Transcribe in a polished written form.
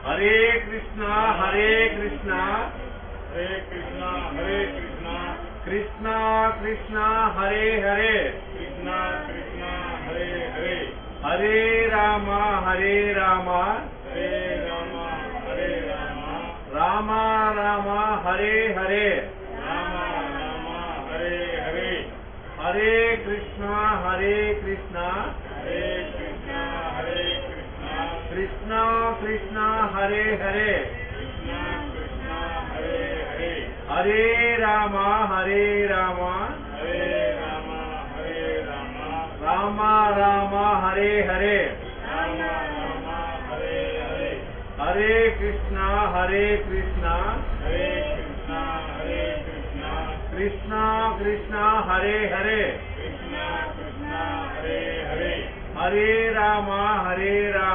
Hare Krishna Hare Krishna Hare Krishna Hare Krishna Krishna Krishna Hare Hare Krishna Krishna Hare Hare Hare Rama Hare Rama Hare Rama Hare Rama Rama Rama Hare Hare Rama Rama Hare Hare Hare Krishna Hare Krishna Hare Krishna Hare Krishna Krishna Krishna Hare Hare Krishna Krishna Hare Hare Hare Rama Hare Rama Hare Rama Hare Rama Rama Rama Hare Hare Rama Rama Hare Hare Hare Krishna Hare Krishna Hare Krishna Hare Krishna Krishna Krishna Hare Hare Krishna Krishna Hare Hare Hare Rama Hare Rama